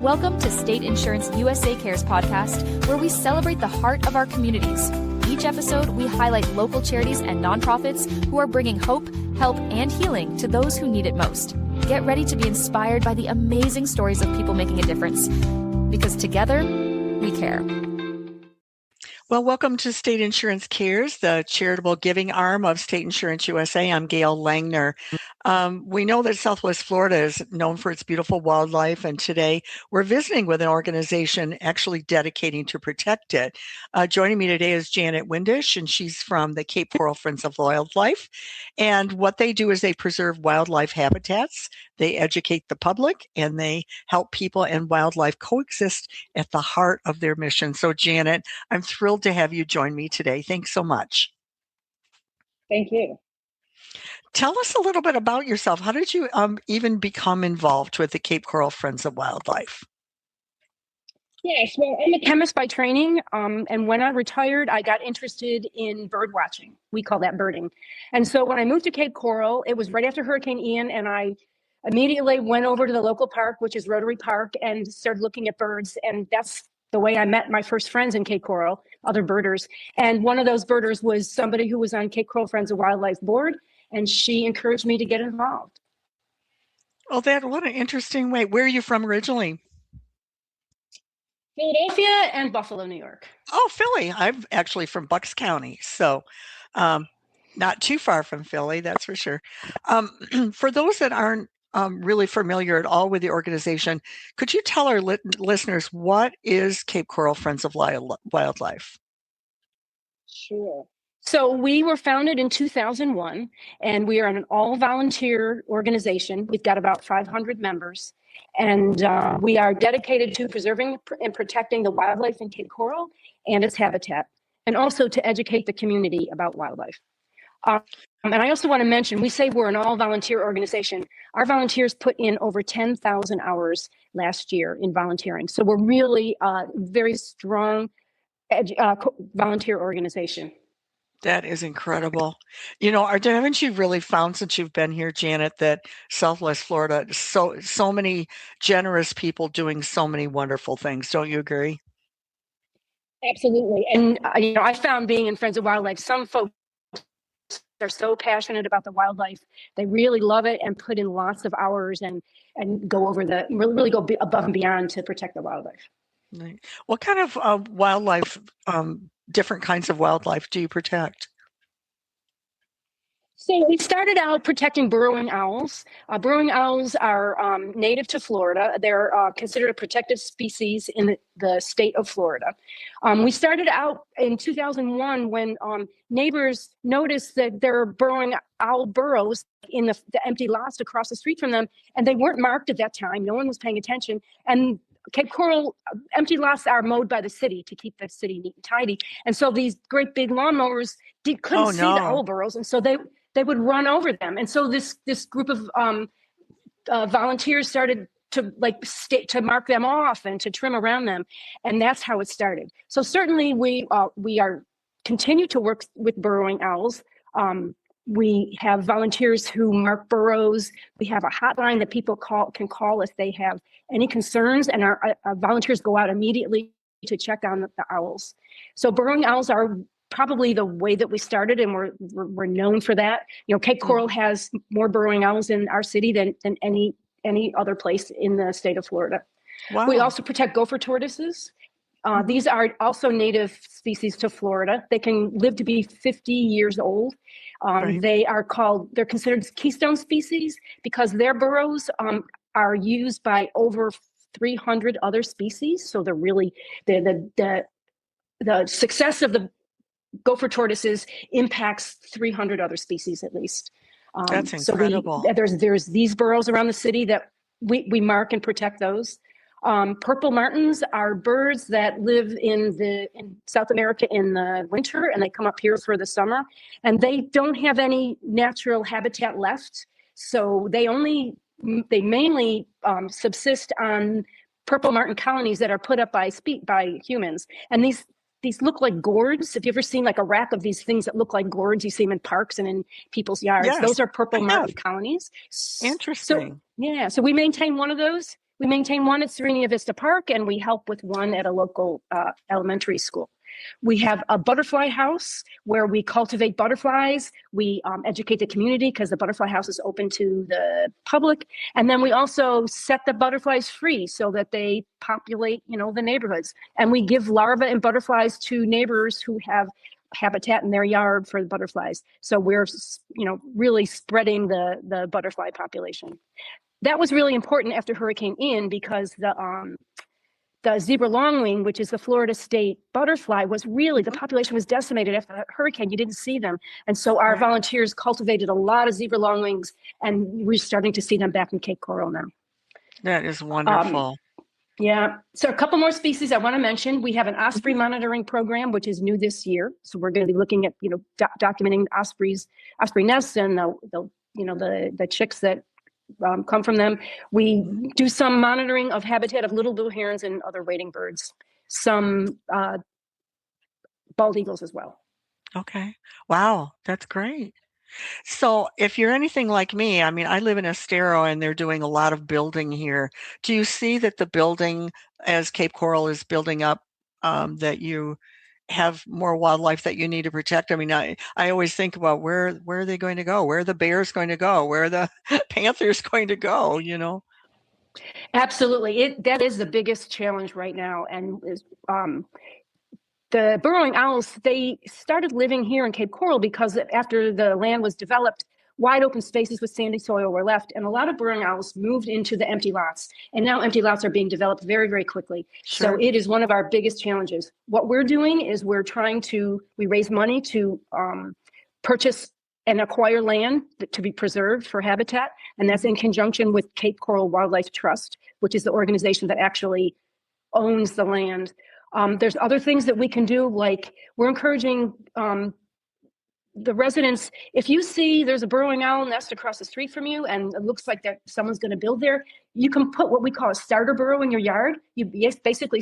Welcome to State Insurance USA Cares podcast, where we celebrate the heart of our communities. Each episode, we highlight local charities and nonprofits who are bringing hope, help, and healing to those who need it most. Get ready to be inspired by the amazing stories of people making a difference, because together, we care. Well, welcome to State Insurance Cares, the charitable giving arm of State Insurance USA. I'm Gail Langner. We know that Southwest Florida is known for its beautiful wildlife, and today we're visiting with an organization actually dedicating to protect it. Joining me today is Janet Windisch, and she's from the Cape Coral Friends of Wildlife. And what they do is they preserve wildlife habitats, they educate the public, and they help people and wildlife coexist at the heart of their mission. So, Janet, I'm thrilled to have you join me today. Thanks so much. Thank you. Tell us a little bit about yourself. How did you even become involved with the Cape Coral Friends of Wildlife? Yes, well, I'm a chemist by training, and when I retired, I got interested in bird watching. We call that birding. And so when I moved to Cape Coral, it was right after Hurricane Ian, and I immediately went over to the local park, which is Rotary Park, and started looking at birds, and that's the way I met my first friends in Cape Coral, other birders. And one of those birders was somebody who was on Cape Coral Friends of Wildlife board, and she encouraged me to get involved. Oh, what an interesting way. Where are you from originally? Philadelphia and Buffalo, New York. Oh, Philly. I'm actually from Bucks County, so not too far from Philly, that's for sure. For those that aren't really familiar at all with the organization, could you tell our listeners what is Cape Coral Friends of Wildlife? Sure. So we were founded in 2001, and we are an all-volunteer organization. We've got about 500 members, and we are dedicated to preserving and protecting the wildlife in Cape Coral and its habitat, and also to educate the community about wildlife. And I also want to mention, we say we're an all-volunteer organization. Our volunteers put in over 10,000 hours last year in volunteering. So we're really a very strong volunteer organization. That is incredible. You know, haven't you really found since you've been here, Janet, that Southwest Florida, so many generous people doing so many wonderful things. Don't you agree? Absolutely. And, I found being in Friends of Wildlife, some folks are so passionate about the wildlife. They really love it and put in lots of hours and go over really go above and beyond to protect the wildlife. Right. What kind of wildlife, different kinds of wildlife do you protect? So we started out protecting burrowing owls. Burrowing owls are native to Florida. They're considered a protected species in the state of Florida. We started out in 2001 when neighbors noticed that there were burrowing owl burrows in the empty lots across the street from them, and they weren't marked at that time. No one was paying attention. And Cape Coral empty lots are mowed by the city to keep the city neat and tidy. And so these great big lawnmowers couldn't see the owl burrows, and so they would run over them. And so this group of volunteers started to to mark them off and to trim around them, and that's how it started. So certainly we continue to work with burrowing owls. We have volunteers who mark burrows. We have a hotline that people can call if they have any concerns, and our volunteers go out immediately to check on the owls. So burrowing owls are probably the way that we started, and we're known for that. Cape Coral has more burrowing owls in our city than any other place in the state of Florida. Wow. We also protect gopher tortoises. These are also native species to Florida. They can live to be 50 years old. Right. They're considered keystone species because their burrows are used by over 300 other species. So they're really the success of the gopher tortoises impacts 300 other species at least. That's incredible. So there's these burrows around the city that we mark and protect those. Purple martins are birds that live in South America in the winter, and they come up here for the summer, and they don't have any natural habitat left. So they mainly subsist on purple martin colonies that are put up by humans. And these look like gourds. Have you ever seen like a rack of these things that look like gourds? You see them in parks and in people's yards. Yes, those are purple martin colonies. Interesting. So we maintain one of those. We maintain one at Serenia Vista Park, and we help with one at a local elementary school. We have a butterfly house where we cultivate butterflies. We educate the community because the butterfly house is open to the public. And then we also set the butterflies free so that they populate, the neighborhoods. And we give larvae and butterflies to neighbors who have habitat in their yard for the butterflies. So we're, really spreading the butterfly population. That was really important after Hurricane Ian because the zebra longwing, which is the Florida state butterfly, was really, the population was decimated after the hurricane. You didn't see them. And so our volunteers cultivated a lot of zebra longwings, and we're starting to see them back in Cape Coral now. That is wonderful. Yeah. So a couple more species I want to mention. We have an osprey monitoring program, which is new this year. So we're going to be looking at, documenting osprey nests and the chicks that come from them. We do some monitoring of habitat of little blue herons and other wading birds, some bald eagles as well. Okay. Wow. That's great. So if you're anything like me, I live in Estero and they're doing a lot of building here. Do you see that the building as Cape Coral is building up, that you have more wildlife that you need to protect? I always think about where are they going to go? Where are the bears going to go? Where are the panthers going to go? Absolutely. That is the biggest challenge right now. And the burrowing owls, they started living here in Cape Coral because after the land was developed, wide open spaces with sandy soil were left, and a lot of burrowing owls moved into the empty lots. And now empty lots are being developed very, very quickly. Sure. So it is one of our biggest challenges. What we're doing is we raise money to purchase and acquire land to be preserved for habitat. And that's in conjunction with Cape Coral Wildlife Trust, which is the organization that actually owns the land. There's other things that we can do, like we're encouraging the residents, if you see there's a burrowing owl nest across the street from you and it looks like that someone's going to build there, you can put what we call a starter burrow in your yard. You basically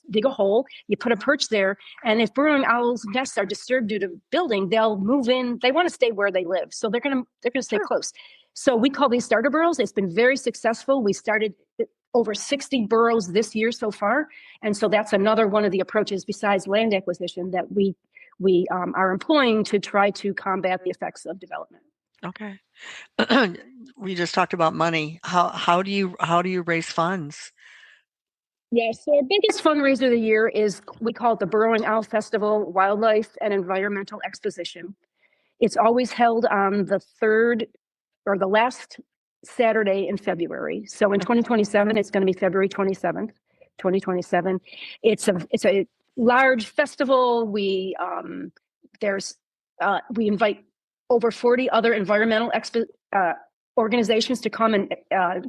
dig a hole, you put a perch there, and if burrowing owls' nests are disturbed due to building, they'll move in. They want to stay where they live, so they're going to stay close. So we call these starter burrows. It's been very successful. We started over 60 burrows this year so far, and so that's another one of the approaches besides land acquisition that we are employing to try to combat the effects of development. Okay. We just talked about money. How do you raise funds? Yeah, so our biggest fundraiser of the year is, we call it the Burrowing Owl Festival Wildlife and Environmental Exposition. It's always held on the third or the last Saturday in February. So in 2027, it's going to be February 27th, 2027. It's a large festival. We invite over 40 other environmental organizations to come and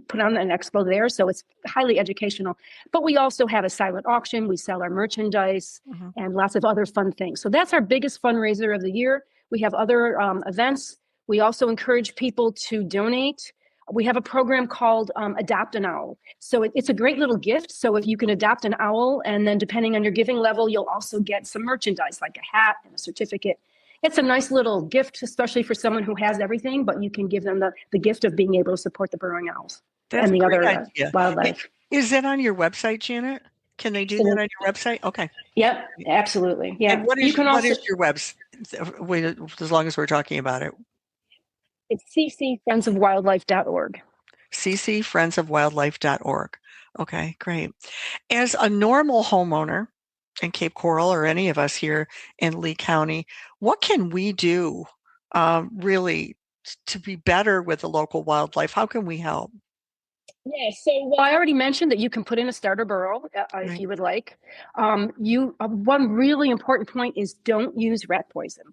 put on an expo there. So it's highly educational. But we also have a silent auction. We sell our merchandise and lots of other fun things. So that's our biggest fundraiser of the year. We have other events. We also encourage people to donate. We have a program called Adopt an Owl. So it's a great little gift. So if you can adopt an owl, and then depending on your giving level, you'll also get some merchandise like a hat and a certificate. It's a nice little gift, especially for someone who has everything, but you can give them the gift of being able to support the burrowing owls and the other wildlife. Is that on your website, Janet? Can they do that on your website? Okay. Yep, absolutely. Yeah. And what is your website, as long as we're talking about it? It's ccfriendsofwildlife.org. ccfriendsofwildlife.org. Okay, great. As a normal homeowner in Cape Coral, or any of us here in Lee County, what can we do really to be better with the local wildlife? How can we help? Yeah, so I already mentioned that you can put in a starter burrow if you would like. One really important point is don't use rat poison.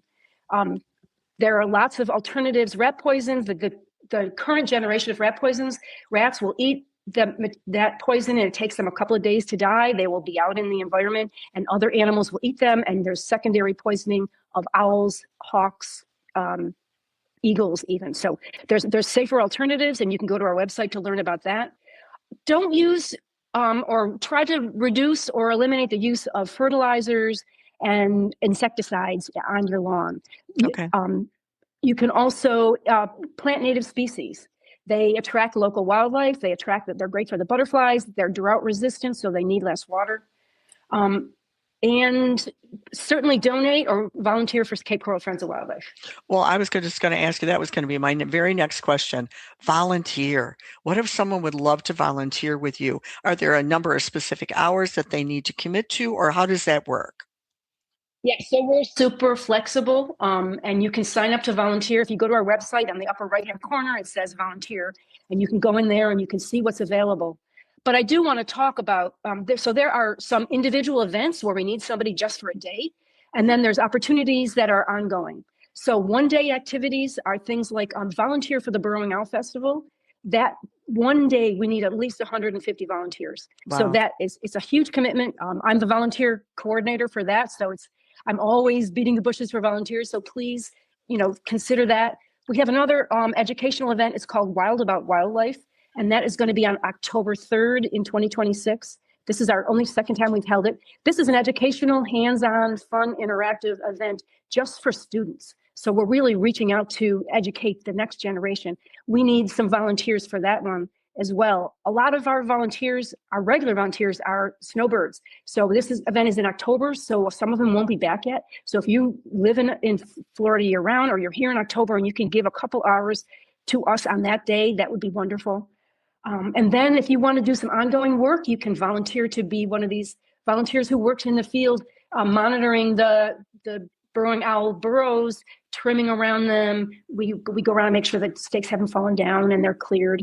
There are lots of alternatives. Rat poisons, the current generation of rat poisons, rats will eat that poison and it takes them a couple of days to die. They will be out in the environment and other animals will eat them. And there's secondary poisoning of owls, hawks, eagles even. So there's safer alternatives, and you can go to our website to learn about that. Don't use or try to reduce or eliminate the use of fertilizers and insecticides on your lawn. Okay. You can also plant native species. They attract local wildlife. They're great for the butterflies. They're drought resistant, so they need less water. And certainly donate or volunteer for Cape Coral Friends of Wildlife. Well, I was just going to ask you, that was going to be my very next question. Volunteer. What if someone would love to volunteer with you? Are there a number of specific hours that they need to commit to, or how does that work? Yeah, so we're super flexible, and you can sign up to volunteer. If you go to our website on the upper right-hand corner, it says volunteer, and you can go in there and you can see what's available. But I do want to talk about, there are some individual events where we need somebody just for a day, and then there's opportunities that are ongoing. So one-day activities are things like volunteer for the Burrowing Owl Festival. That one day we need at least 150 volunteers. Wow. So it's a huge commitment. I'm the volunteer coordinator for that, so I'm always beating the bushes for volunteers. So please, consider that. We have another educational event. It's called Wild About Wildlife. And that is going to be on October 3rd in 2026. This is our only second time we've held it. This is an educational, hands-on, fun, interactive event just for students. So we're really reaching out to educate the next generation. We need some volunteers for that one as well. A lot of our volunteers, our regular volunteers, are snowbirds. So this event is in October, so some of them won't be back yet. So if you live in Florida year-round, or you're here in October and you can give a couple hours to us on that day, that would be wonderful. And then if you want to do some ongoing work, you can volunteer to be one of these volunteers who works in the field, monitoring the burrowing owl burrows, trimming around them. We go around and make sure that stakes haven't fallen down and they're cleared.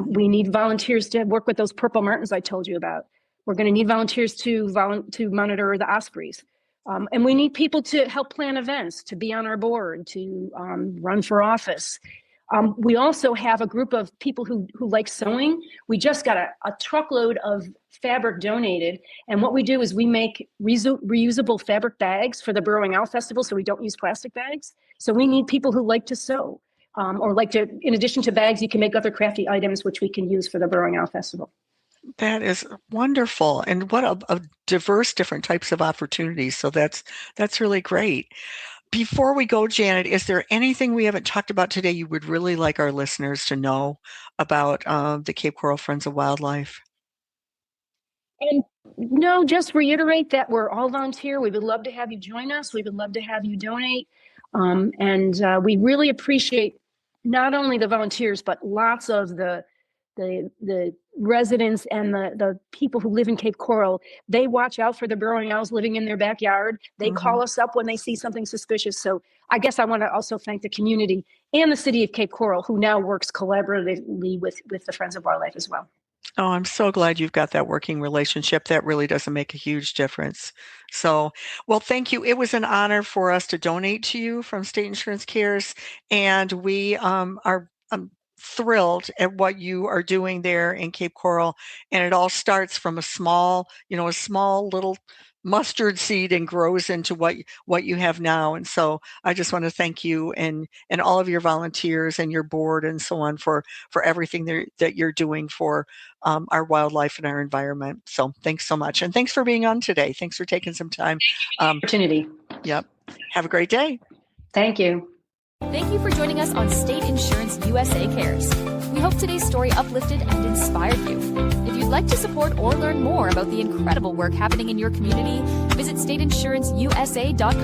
We need volunteers to work with those purple martins I told you about. We're going to need volunteers to monitor the ospreys. And we need people to help plan events, to be on our board, to run for office. We also have a group of people who like sewing. We just got a truckload of fabric donated. And what we do is we make reusable fabric bags for the Burrowing Owl Festival, so we don't use plastic bags. So we need people who like to sew, or like to, in addition to bags, you can make other crafty items, which we can use for the Burrowing Owl Festival. That is wonderful. And what a diverse different types of opportunities. So that's really great. Before we go, Janet, is there anything we haven't talked about today you would really like our listeners to know about the Cape Coral Friends of Wildlife? No, just reiterate that we're all volunteer. We would love to have you join us. We would love to have you donate. And we really appreciate not only the volunteers, but lots of the residents and the people who live in Cape Coral. They watch out for the burrowing owls living in their backyard. They call us up when they see something suspicious. So I guess I want to also thank the community and the city of Cape Coral, who now works collaboratively with the Friends of Wildlife as well. Oh, I'm so glad you've got that working relationship. That really does make a huge difference. So, well, thank you. It was an honor for us to donate to you from State Insurance Cares, and we are thrilled at what you are doing there in Cape Coral. And it all starts from a small little mustard seed and grows into what you have now. And so I just want to thank you and all of your volunteers and your board and so on for everything that you're doing for our wildlife and our environment. So thanks so much. And thanks for being on today. Thanks for taking some time. Opportunity. Yep. Have a great day. Thank you. Thank you for joining us on State Insurance USA Cares. We hope today's story uplifted and inspired you. If you'd like to support or learn more about the incredible work happening in your community, visit stateinsuranceusa.com.